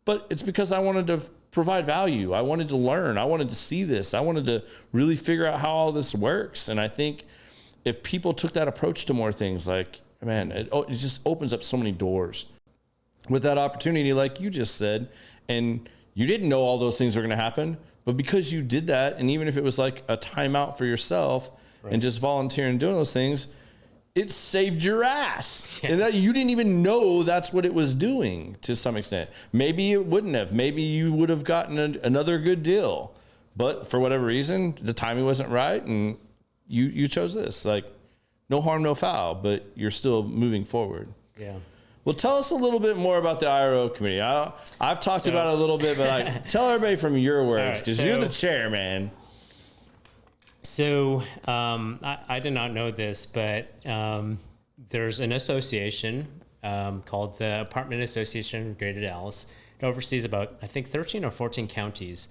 but it's because I wanted to provide value. I wanted to learn. I wanted to see this. I wanted to really figure out how all this works. And I think if people took that approach to more things, like, man, it just opens up so many doors with that opportunity, like you just said. And you didn't know all those things were going to happen, but because you did that, and even if it was like a timeout for yourself and just volunteering and doing those things, it saved your ass. Yeah. And that you didn't even know that's what it was doing to some extent. Maybe it wouldn't have. Maybe you would have gotten another good deal. But for whatever reason, the timing wasn't right, and you chose this. Like, no harm, no foul, but you're still moving forward. Yeah. Well, tell us a little bit more about the IRO committee. I've talked about it a little bit, but tell everybody from your words, because you're the chairman. So I did not know this, but there's an association called the Apartment Association of Greater Dallas. It oversees about, I think, 13 or 14 counties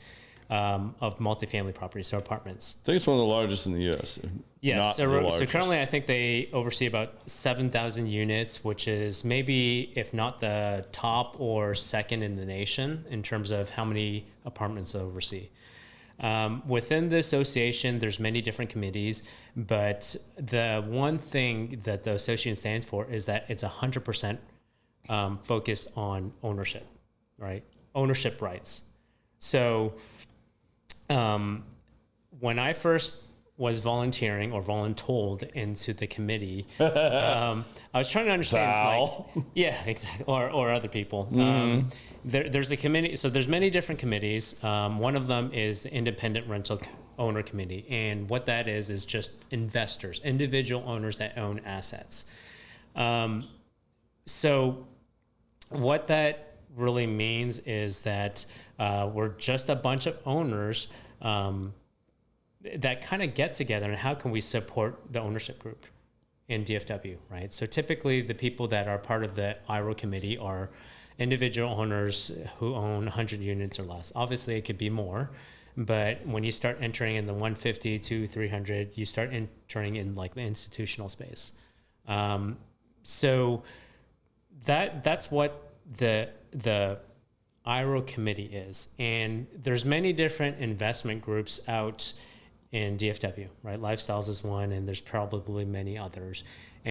of multifamily properties, so apartments. I think it's one of the largest in the U.S. Yes. So currently, I think they oversee about 7,000 units, which is maybe, if not the top or second in the nation in terms of how many apartments they oversee. Within the association, there's many different committees, but the one thing that the association stands for is that it's 100% focused on ownership, right? Ownership rights. So when I first was volunteering or voluntold into the committee, I was trying to understand, yeah, exactly, or other people. There's a committee, so there's many different committees. One of them is the Independent Rental Owner Committee, and what that is just investors, individual owners that own assets. So what that really means is that we're just a bunch of owners that kind of get together, and how can we support the ownership group in DFW, right? So typically the people that are part of the IRO committee are individual owners who own 100 units or less. Obviously it could be more, but when you start entering in the 150 to 300, you start entering in like the institutional space. So that's what the IRO committee is. And there's many different investment groups out in DFW, right? Lifestyles is one, and there's probably many others.